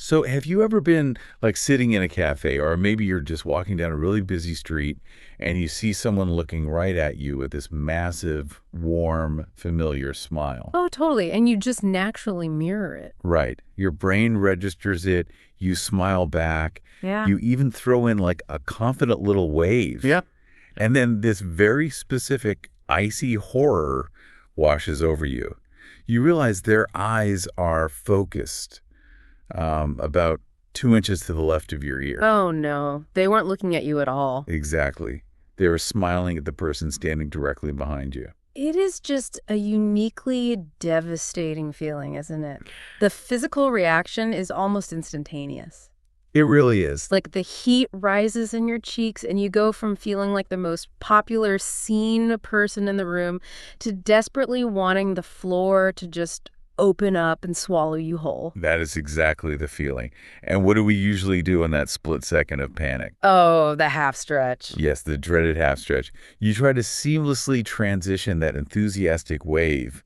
So have you ever been like sitting in a cafe, or maybe you're just walking down a really busy street and you see someone looking right at you with this massive, warm, familiar smile? Oh, totally. And you just naturally mirror it. Right. Your brain registers it, you smile back, Yeah. you even throw in like a confident little wave. Yeah. And then this very specific icy horror washes over you. You realize their eyes are focused about 2 inches to the left of your ear. Oh, no. They weren't looking at you at all. Exactly. They were smiling at the person standing directly behind you. It is just a uniquely devastating feeling, isn't it? The physical reaction is almost instantaneous. It really is. Like the heat rises in your cheeks and you go from feeling like the most popular seen person in the room to desperately wanting the floor to just open up and swallow you whole. That is exactly the feeling. And what do we usually do in that split second of panic? Oh, the half stretch. Yes, the dreaded half stretch. You try to seamlessly transition that enthusiastic wave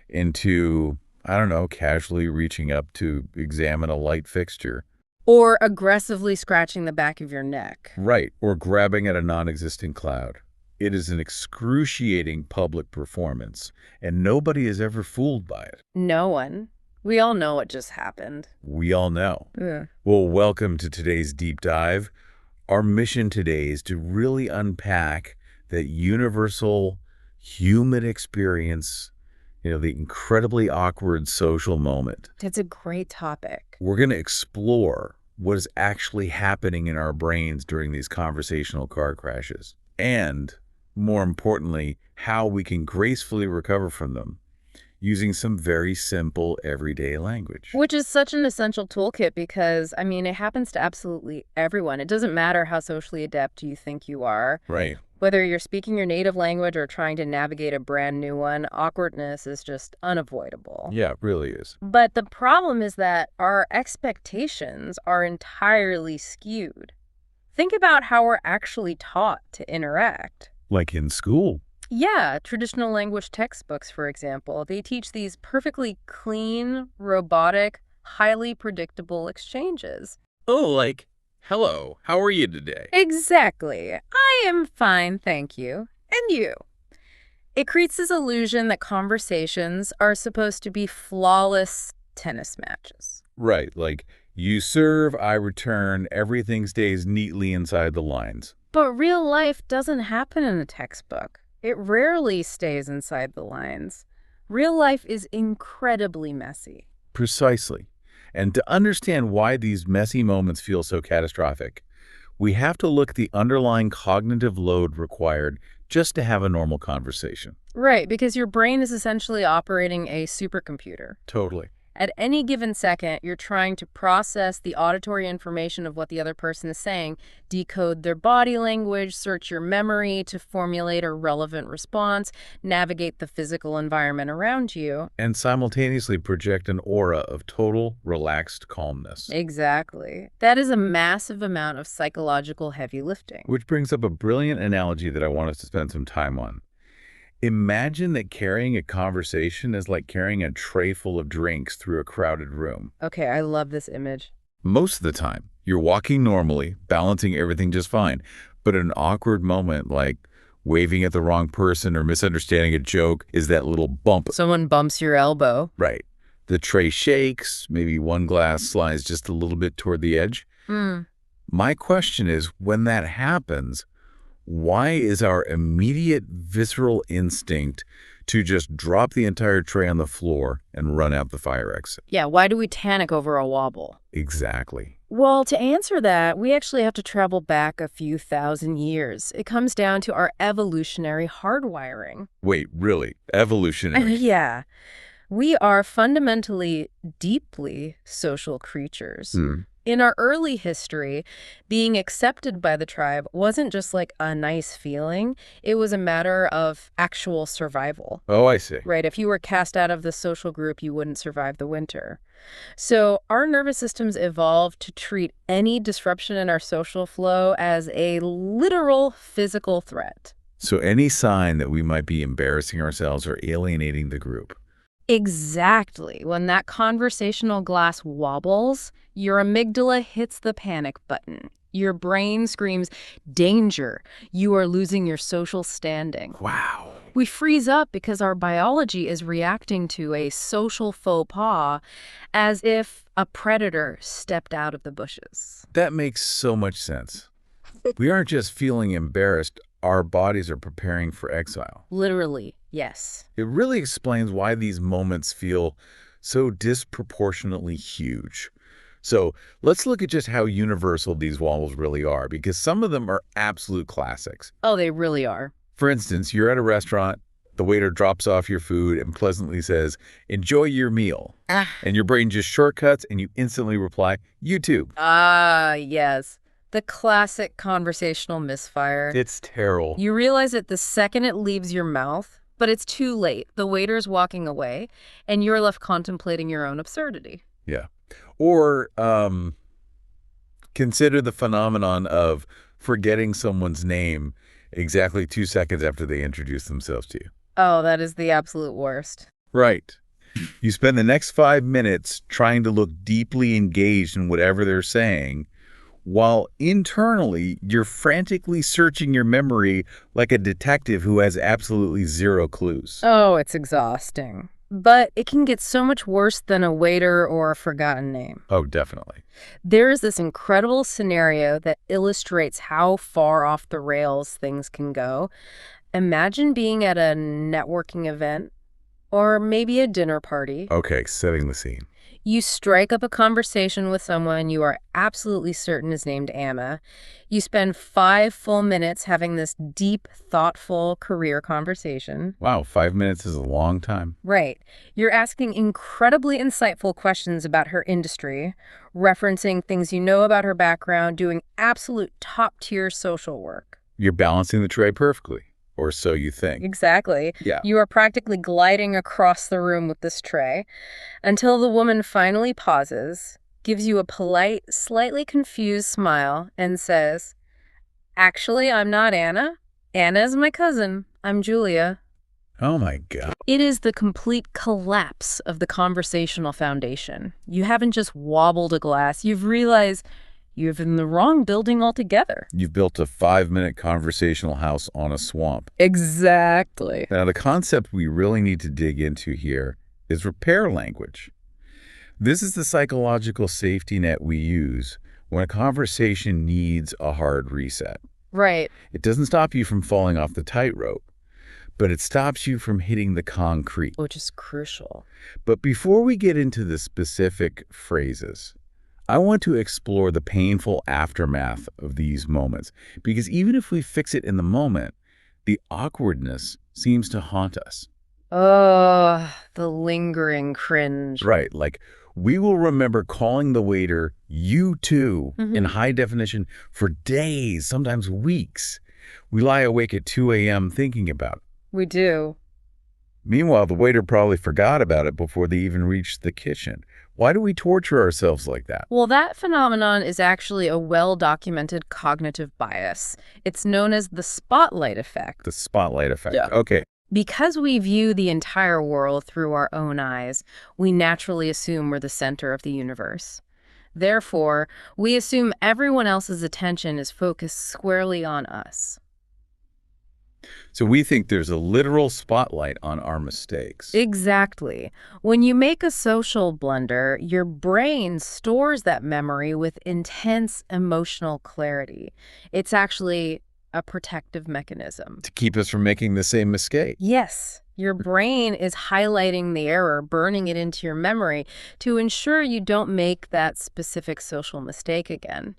into, I don't know, casually reaching up to examine a light fixture. Or aggressively scratching the back of your neck. Right, or grabbing at a non-existent cloud. It is an excruciating public performance, and nobody is ever fooled by it. No one. We all know what just happened. We all know. Yeah. Well, welcome to today's deep dive. Our mission today is to really unpack that universal human experience, the incredibly awkward social moment. That's a great topic. We're going to explore what is actually happening in our brains during these conversational car crashes, and more importantly, how we can gracefully recover from them using some very simple everyday language. Which is such an essential toolkit because, it happens to absolutely everyone. It doesn't matter how socially adept you think you are. Right. Whether you're speaking your native language or trying to navigate a brand new one, awkwardness is just unavoidable. Yeah, it really is. But the problem is that our expectations are entirely skewed. Think about how we're actually taught to interact. Like in school. Yeah, traditional language textbooks, for example, they teach these perfectly clean, robotic, highly predictable exchanges. Oh, like, hello, how are you today? Exactly. I am fine, thank you. And you? It creates this illusion that conversations are supposed to be flawless tennis matches. Right, like, you serve, I return, everything stays neatly inside the lines. But real life doesn't happen in a textbook. It rarely stays inside the lines. Real life is incredibly messy. Precisely. And to understand why these messy moments feel so catastrophic, we have to look at the underlying cognitive load required just to have a normal conversation. Right, because your brain is essentially operating a supercomputer. Totally. At any given second, you're trying to process the auditory information of what the other person is saying, decode their body language, search your memory to formulate a relevant response, navigate the physical environment around you. And simultaneously project an aura of total, relaxed calmness. Exactly. That is a massive amount of psychological heavy lifting. Which brings up a brilliant analogy that I want us to spend some time on. Imagine that carrying a conversation is like carrying a tray full of drinks through a crowded room. Okay, I love this image. Most of the time, you're walking normally, balancing everything just fine. But an awkward moment like waving at the wrong person or misunderstanding a joke is that little bump. Someone bumps your elbow. Right. The tray shakes, maybe one glass slides just a little bit toward the edge. My question is, when that happens, why is our immediate visceral instinct to just drop the entire tray on the floor and run out the fire exit? Yeah, why do we panic over a wobble? Exactly. Well, to answer that, we actually have to travel back a few thousand years. It comes down to our evolutionary hardwiring. Wait, really? Evolutionary? Yeah. We are fundamentally deeply social creatures. In our early history, being accepted by the tribe wasn't just like a nice feeling. It was a matter of actual survival. Oh, I see. Right? If you were cast out of the social group, you wouldn't survive the winter. So our nervous systems evolved to treat any disruption in our social flow as a literal physical threat. So any sign that we might be embarrassing ourselves or alienating the group, Exactly. When that conversational glass wobbles, your amygdala hits the panic button. Your brain screams, danger, you are losing your social standing. Wow. We freeze up because our biology is reacting to a social faux pas as if a predator stepped out of the bushes. That makes so much sense. We aren't just feeling embarrassed, our bodies are preparing for exile. Literally, yes. It really explains why these moments feel so disproportionately huge. So let's look at just how universal these wobbles really are, because some of them are absolute classics. Oh, they really are. For instance, you're at a restaurant, the waiter drops off your food and pleasantly says, "Enjoy your meal." And your brain just shortcuts and you instantly reply, "You too." Ah, yes. The classic conversational misfire. It's terrible. You realize it the second it leaves your mouth, but it's too late. The waiter's walking away, and you're left contemplating your own absurdity. Yeah. Or consider the phenomenon of forgetting someone's name exactly 2 seconds after they introduce themselves to you. Oh, that is the absolute worst. Right. You spend the next 5 minutes trying to look deeply engaged in whatever they're saying, while internally you're frantically searching your memory like a detective who has absolutely zero clues. Oh, it's exhausting. But it can get so much worse than a waiter or a forgotten name. Oh, definitely. There is this incredible scenario that illustrates how far off the rails things can go. Imagine being at a networking event or maybe a dinner party. Okay, setting the scene. You strike up a conversation with someone you are absolutely certain is named Anna. You spend 5 full minutes having this deep, thoughtful career conversation. Wow, 5 minutes is a long time. Right. You're asking incredibly insightful questions about her industry, referencing things you know about her background, doing absolute top-tier social work. You're balancing the tray perfectly, or so you think. Exactly. Yeah. You are practically gliding across the room with this tray until the woman finally pauses, gives you a polite, slightly confused smile, and says, "Actually, I'm not Anna. Anna's my cousin. I'm Julia." Oh my God. It is the complete collapse of the conversational foundation. You haven't just wobbled a glass. You've realized you're in the wrong building altogether. You've built a 5-minute conversational house on a swamp. Exactly. Now, the concept we really need to dig into here is repair language. This is the psychological safety net we use when a conversation needs a hard reset. Right. It doesn't stop you from falling off the tightrope, but it stops you from hitting the concrete. Which is crucial. But before we get into the specific phrases, I want to explore the painful aftermath of these moments, because even if we fix it in the moment, the awkwardness seems to haunt us. Oh, the lingering cringe. Right, like we will remember calling the waiter "you too" in high definition for days, sometimes weeks. We lie awake at 2 a.m. thinking about it. We do. Meanwhile, the waiter probably forgot about it before they even reached the kitchen. Why do we torture ourselves like that? Well, that phenomenon is actually a well-documented cognitive bias. It's known as the spotlight effect. The spotlight effect. Yeah. Okay. Because we view the entire world through our own eyes, we naturally assume we're the center of the universe. Therefore, we assume everyone else's attention is focused squarely on us. So we think there's a literal spotlight on our mistakes. Exactly. When you make a social blunder, your brain stores that memory with intense emotional clarity. It's actually a protective mechanism. To keep us from making the same mistake. Yes, your brain is highlighting the error, burning it into your memory to ensure you don't make that specific social mistake again.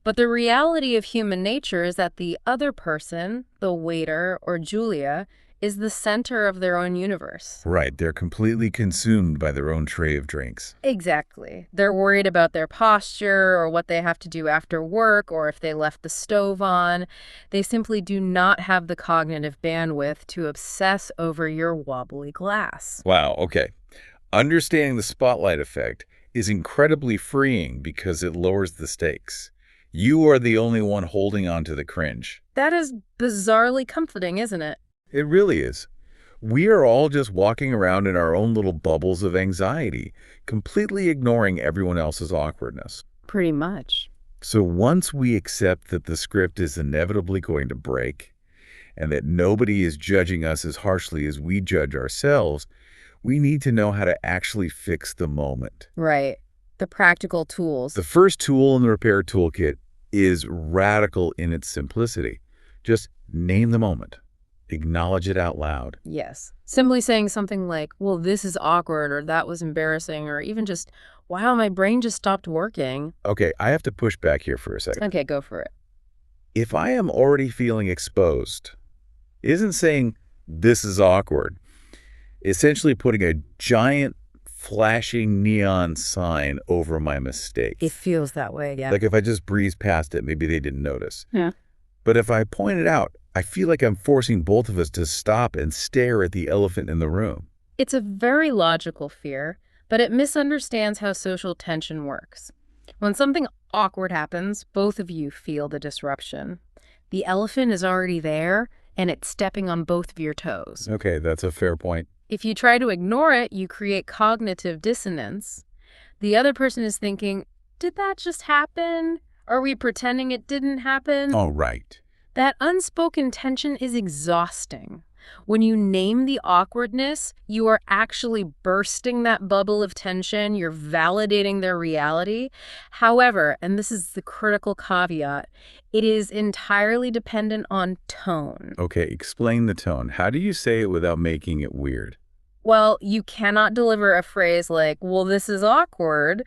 But the reality of human nature is that the other person, the waiter or Julia, is the center of their own universe. Right. They're completely consumed by their own tray of drinks. Exactly. They're worried about their posture or what they have to do after work or if they left the stove on. They simply do not have the cognitive bandwidth to obsess over your wobbly glass. Wow. Okay. Understanding the spotlight effect is incredibly freeing because it lowers the stakes. You are the only one holding on to the cringe. That is bizarrely comforting, isn't it? It really is. We are all just walking around in our own little bubbles of anxiety, completely ignoring everyone else's awkwardness. Pretty much. So once we accept that the script is inevitably going to break and that nobody is judging us as harshly as we judge ourselves, we need to know how to actually fix the moment. Right. The practical tools. The first tool in the repair toolkit is radical in its simplicity. Just name the moment. Acknowledge it out loud. Yes. Simply saying something like, well, this is awkward, or that was embarrassing, or even just, wow, my brain just stopped working. Okay, I have to push back here for a second. Okay, go for it. If I am already feeling exposed, isn't saying this is awkward, essentially putting a giant flashing neon sign over my mistake. It feels that way, yeah. Like if I just breezed past it, maybe they didn't notice. Yeah. But if I point it out, I feel like I'm forcing both of us to stop and stare at the elephant in the room. It's a very logical fear, but it misunderstands how social tension works. When something awkward happens, both of you feel the disruption. The elephant is already there, and it's stepping on both of your toes. Okay, that's a fair point. If you try to ignore it, you create cognitive dissonance. The other person is thinking, did that just happen? Are we pretending it didn't happen? Oh, right. That unspoken tension is exhausting. When you name the awkwardness, you are actually bursting that bubble of tension. You're validating their reality. However, and this is the critical caveat, it is entirely dependent on tone. Okay, explain the tone. How do you say it without making it weird? Well, you cannot deliver a phrase like, well, this is awkward,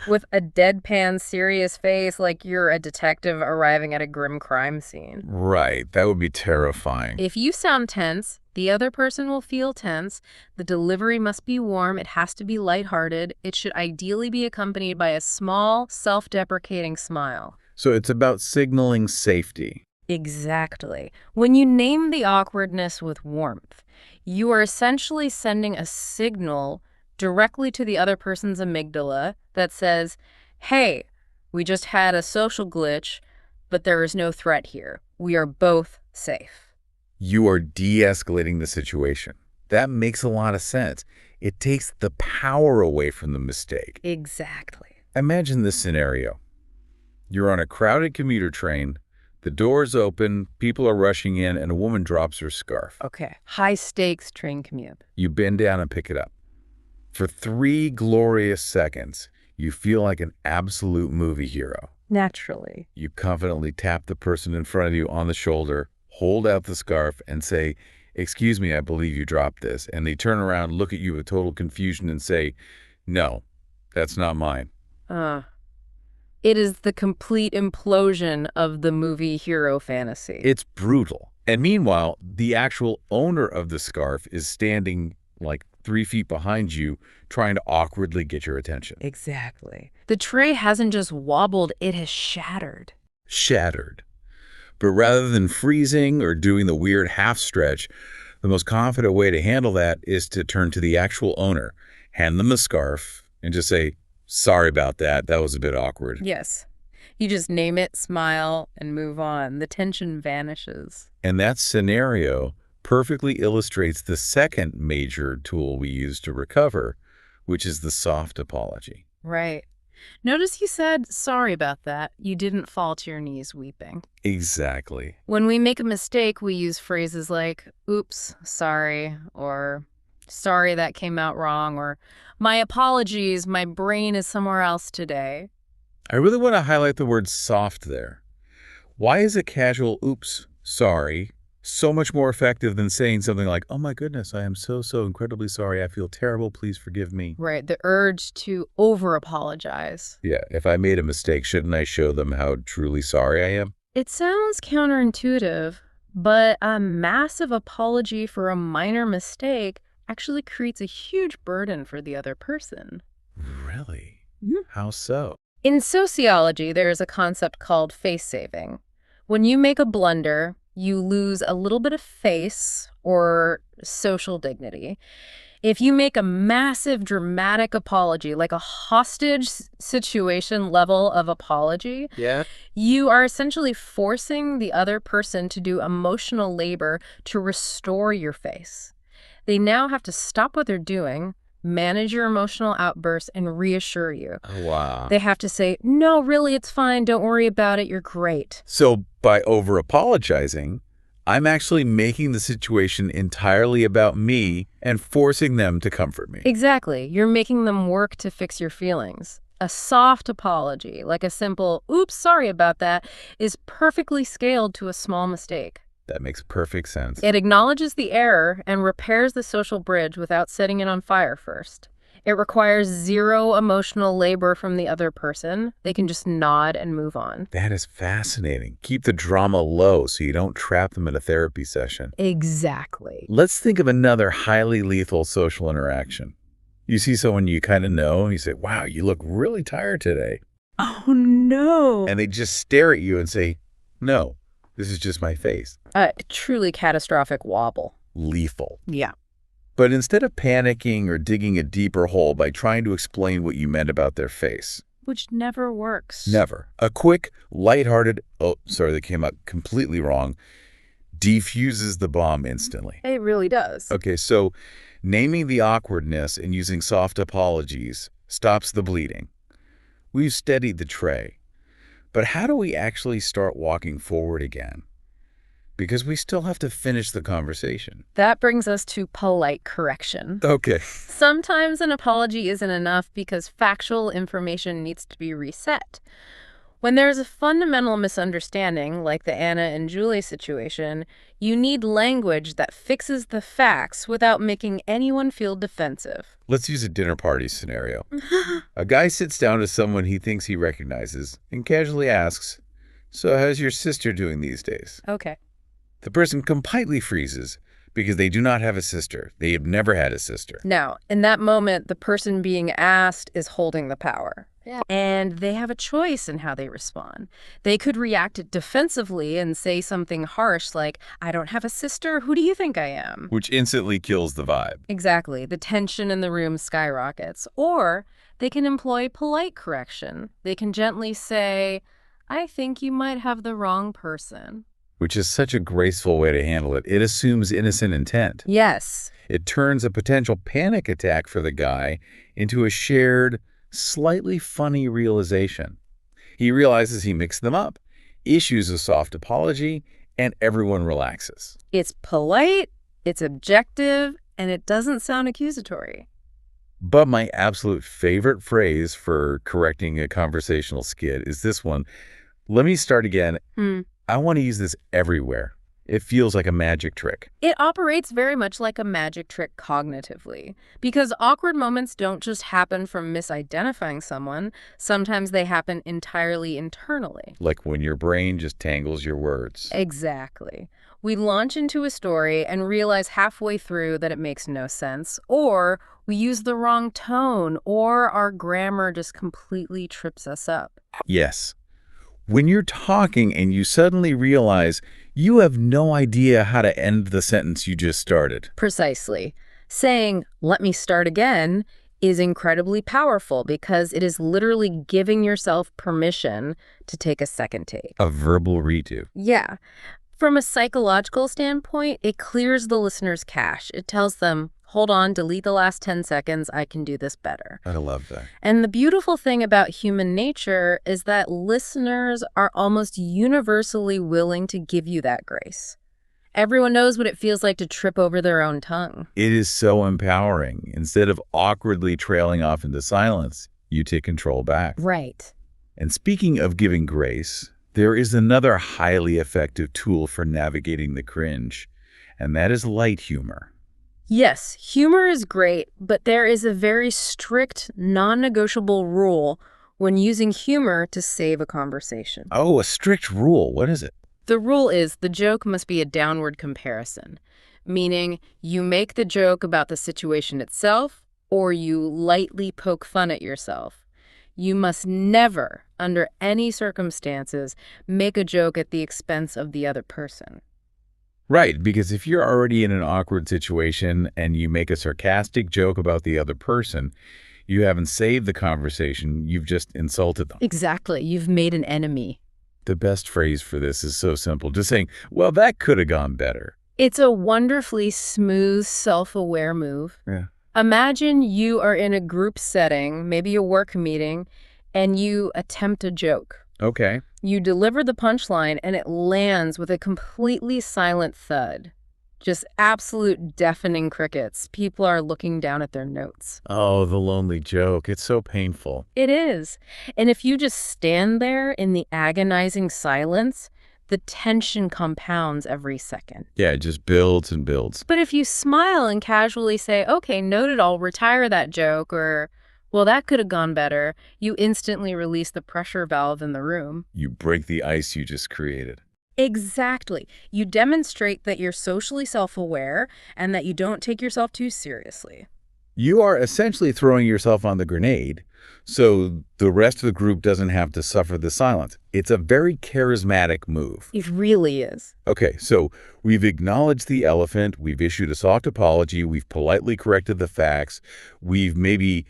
with a deadpan serious face like you're a detective arriving at a grim crime scene. Right, that would be terrifying. If you sound tense, the other person will feel tense. The delivery must be warm. It has to be lighthearted. It should ideally be accompanied by a small, self-deprecating smile. So it's about signaling safety. Exactly. When you name the awkwardness with warmth, you are essentially sending a signal directly to the other person's amygdala that says, hey, we just had a social glitch, but there is no threat here. We are both safe. You are de-escalating the situation. That makes a lot of sense. It takes the power away from the mistake. Exactly. Imagine this scenario. You're on a crowded commuter train. The doors open, people are rushing in, and a woman drops her scarf. Okay. High-stakes train commute. You bend down and pick it up. For 3 glorious seconds, you feel like an absolute movie hero. Naturally. You confidently tap the person in front of you on the shoulder, hold out the scarf, and say, excuse me, I believe you dropped this. And they turn around, look at you with total confusion, and say, no, that's not mine. It is the complete implosion of the movie hero fantasy. It's brutal. And meanwhile, the actual owner of the scarf is standing like 3 feet behind you, trying to awkwardly get your attention. Exactly. The tray hasn't just wobbled, it has shattered. Shattered. But rather than freezing or doing the weird half stretch, the most confident way to handle that is to turn to the actual owner, hand them the scarf, and just say, sorry about that. That was a bit awkward. Yes. You just name it, smile, and move on. The tension vanishes. And that scenario perfectly illustrates the second major tool we use to recover, which is the soft apology. Right. Notice you said, sorry about that. You didn't fall to your knees weeping. Exactly. When we make a mistake, we use phrases like, oops, sorry, or sorry that came out wrong, or my apologies, my brain is somewhere else today. I really want to highlight the word soft there. Why is a casual, oops, sorry, so much more effective than saying something like, oh my goodness, I am so incredibly sorry. I feel terrible. Please forgive me. Right. The urge to over-apologize. Yeah. If I made a mistake, shouldn't I show them how truly sorry I am? It sounds counterintuitive, but a massive apology for a minor mistake actually creates a huge burden for the other person. Really? Mm-hmm. How so? In sociology, there is a concept called face saving. When you make a blunder, you lose a little bit of face or social dignity. If you make a massive dramatic apology, like a hostage situation level of apology, you are essentially forcing the other person to do emotional labor to restore your face. They now have to stop what they're doing, manage your emotional outbursts, and reassure you. Oh, wow. They have to say, no, really, it's fine. Don't worry about it. You're great. So by over-apologizing, I'm actually making the situation entirely about me and forcing them to comfort me. Exactly. You're making them work to fix your feelings. A soft apology, like a simple, oops, sorry about that, is perfectly scaled to a small mistake. That makes perfect sense. It acknowledges the error and repairs the social bridge without setting it on fire first. It requires zero emotional labor from the other person. They can just nod and move on. That is fascinating. Keep the drama low so you don't trap them in a therapy session. Exactly. Let's think of another highly lethal social interaction. You see someone you kind of know, and you say, wow, you look really tired today. Oh, no. And they just stare at you and say, no, this is just my face. A truly catastrophic wobble. Lethal. Yeah. But instead of panicking or digging a deeper hole by trying to explain what you meant about their face. Which never works. Never. A quick, lighthearted, oh, sorry, that came out completely wrong, defuses the bomb instantly. It really does. Okay, so naming the awkwardness and using soft apologies stops the bleeding. We've steadied the tray. But how do we actually start walking forward again? Because we still have to finish the conversation. That brings us to polite correction. Okay. Sometimes an apology isn't enough because factual information needs to be reset. When there's a fundamental misunderstanding, like the Anna and Julie situation, you need language that fixes the facts without making anyone feel defensive. Let's use a dinner party scenario. A guy sits down to someone he thinks he recognizes and casually asks, so how's your sister doing these days? Okay. The person completely freezes because they do not have a sister. They have never had a sister. Now, in that moment, the person being asked is holding the power. Yeah. And they have a choice in how they respond. They could react defensively and say something harsh like, I don't have a sister, who do you think I am? Which instantly kills the vibe. Exactly. The tension in the room skyrockets. Or they can employ polite correction. They can gently say, I think you might have the wrong person. Which is such a graceful way to handle it. It assumes innocent intent. Yes. It turns a potential panic attack for the guy into a shared, slightly funny realization. He realizes he mixed them up, issues a soft apology, and everyone relaxes. It's polite, it's objective, and it doesn't sound accusatory. But my absolute favorite phrase for correcting a conversational skid is this one. Let me start again. I want to use this everywhere. It feels like a magic trick. It operates very much like a magic trick cognitively, because awkward moments don't just happen from misidentifying someone. Sometimes they happen entirely internally. Like when your brain just tangles your words. Exactly. We launch into a story and realize halfway through that it makes no sense, or we use the wrong tone, or our grammar just completely trips us up. Yes. When you're talking and you suddenly realize you have no idea how to end the sentence you just started. Precisely. Saying, let me start again, is incredibly powerful because it is literally giving yourself permission to take a second take. A verbal redo. Yeah. From a psychological standpoint, it clears the listener's cache. It tells them, hold on, delete the last 10 seconds, I can do this better. I love that. And the beautiful thing about human nature is that listeners are almost universally willing to give you that grace. Everyone knows what it feels like to trip over their own tongue. It is so empowering. Instead of awkwardly trailing off into silence, you take control back. Right. And speaking of giving grace, there is another highly effective tool for navigating the cringe, and that is light humor. Yes, humor is great, but there is a very strict, non-negotiable rule when using humor to save a conversation. Oh, a strict rule. What is it? The rule is the joke must be a downward comparison, meaning you make the joke about the situation itself or you lightly poke fun at yourself. You must never, under any circumstances, make a joke at the expense of the other person. Right, because if you're already in an awkward situation and you make a sarcastic joke about the other person, you haven't saved the conversation, you've just insulted them. Exactly. You've made an enemy. The best phrase for this is so simple, just saying, well, that could have gone better. It's a wonderfully smooth, self-aware move. Yeah. Imagine you are in a group setting, maybe a work meeting, and you attempt a joke. Okay. You deliver the punchline, and it lands with a completely silent thud. Just absolute deafening crickets. People are looking down at their notes. Oh, the lonely joke. It's so painful. It is. And if you just stand there in the agonizing silence, the tension compounds every second. Yeah, it just builds and builds. But if you smile and casually say, okay, noted, I'll retire that joke, or, well, that could have gone better, you instantly release the pressure valve in the room. You break the ice you just created. Exactly. You demonstrate that you're socially self-aware and that you don't take yourself too seriously. You are essentially throwing yourself on the grenade, so the rest of the group doesn't have to suffer the silence. It's a very charismatic move. It really is. Okay, so we've acknowledged the elephant, we've issued a soft apology, we've politely corrected the facts, we've maybe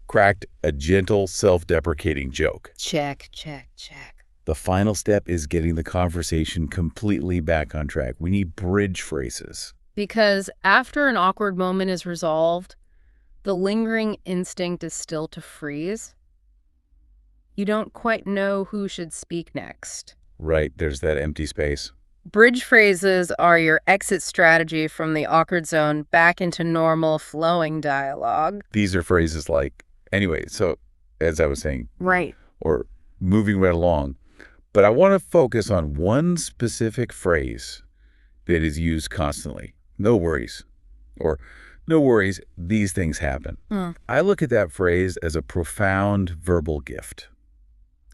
cracked a gentle, self-deprecating joke. Check, check, check. The final step is getting the conversation completely back on track. We need bridge phrases. Because after an awkward moment is resolved, the lingering instinct is still to freeze. You don't quite know who should speak next. Right, there's that empty space. Bridge phrases are your exit strategy from the awkward zone back into normal, flowing dialogue. These are phrases like, anyway, so as I was saying, Right. or moving right along. But I want to focus on one specific phrase that is used constantly. No worries. Or, no worries, these things happen. I look at that phrase as a profound verbal gift.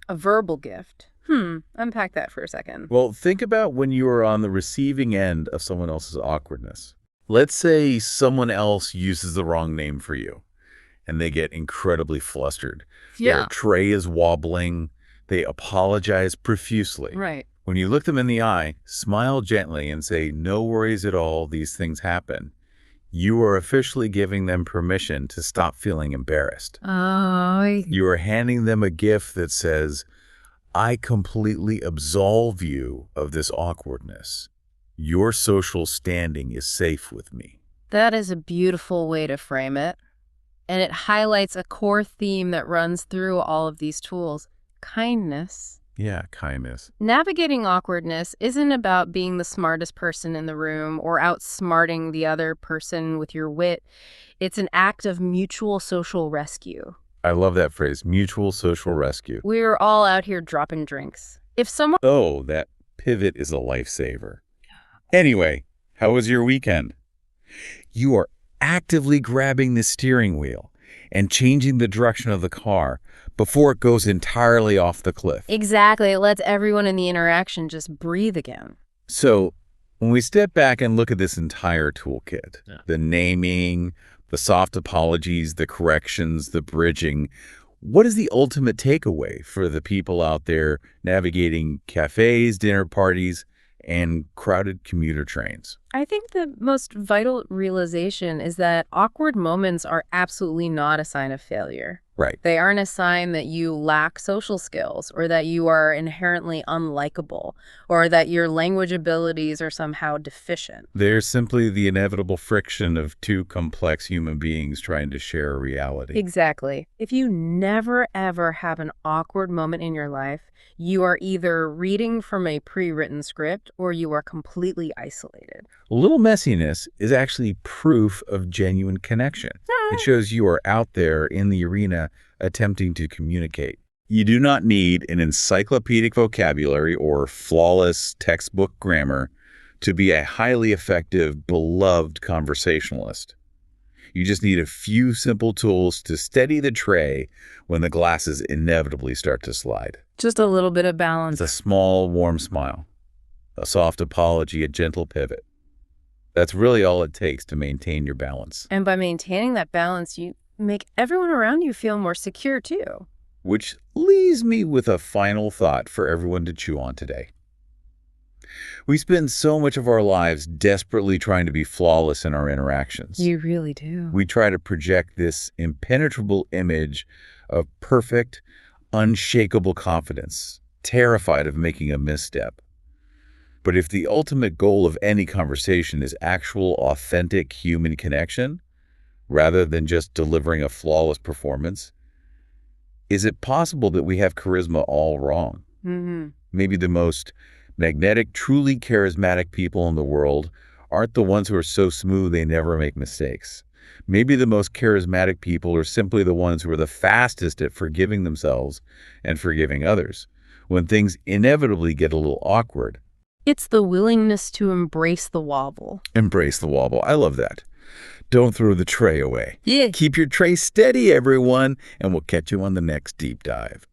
A verbal gift. Unpack that for a second. Well, think about when you are on the receiving end of someone else's awkwardness. Let's say someone else uses the wrong name for you, and they get incredibly flustered. Their tray is wobbling. They apologize profusely. Right. When you look them in the eye, smile gently and say, no worries at all, these things happen. You are officially giving them permission to stop feeling embarrassed. You are handing them a gift that says, I completely absolve you of this awkwardness. Your social standing is safe with me. That is a beautiful way to frame it. And it highlights a core theme that runs through all of these tools. Kindness. Yeah, kindness. Navigating awkwardness isn't about being the smartest person in the room or outsmarting the other person with your wit. It's an act of mutual social rescue. I love that phrase, mutual social rescue. We're all out here dropping drinks. If someone... Oh, that pivot is a lifesaver. Anyway, how was your weekend? You are actively grabbing the steering wheel and changing the direction of the car before it goes entirely off the cliff. Exactly. It lets everyone in the interaction just breathe again. So when we step back and look at this entire toolkit, the naming, the soft apologies, the corrections, the bridging, what is the ultimate takeaway for the people out there navigating cafes, dinner parties, and crowded commuter trains? I think the most vital realization is that awkward moments are absolutely not a sign of failure. Right. They aren't a sign that you lack social skills or that you are inherently unlikable or that your language abilities are somehow deficient. They're simply the inevitable friction of two complex human beings trying to share a reality. Exactly. If you never, ever have an awkward moment in your life, you are either reading from a pre-written script or you are completely isolated. A little messiness is actually proof of genuine connection. It shows you are out there in the arena attempting to communicate. You do not need an encyclopedic vocabulary or flawless textbook grammar to be a highly effective, beloved conversationalist. You just need a few simple tools to steady the tray when the glasses inevitably start to slide. Just a little bit of balance. It's a small, warm smile, a soft apology, a gentle pivot. That's really all it takes to maintain your balance. And by maintaining that balance, you make everyone around you feel more secure, too. Which leaves me with a final thought for everyone to chew on today. We spend so much of our lives desperately trying to be flawless in our interactions. You really do. We try to project this impenetrable image of perfect, unshakable confidence, terrified of making a misstep. But if the ultimate goal of any conversation is actual, authentic human connection, rather than just delivering a flawless performance, is it possible that we have charisma all wrong? Maybe the most magnetic, truly charismatic people in the world aren't the ones who are so smooth they never make mistakes. Maybe the most charismatic people are simply the ones who are the fastest at forgiving themselves and forgiving others when things inevitably get a little awkward. It's the willingness to embrace the wobble. Embrace the wobble. I love that. Don't throw the tray away. Yeah. Keep your tray steady, everyone, and we'll catch you on the next deep dive.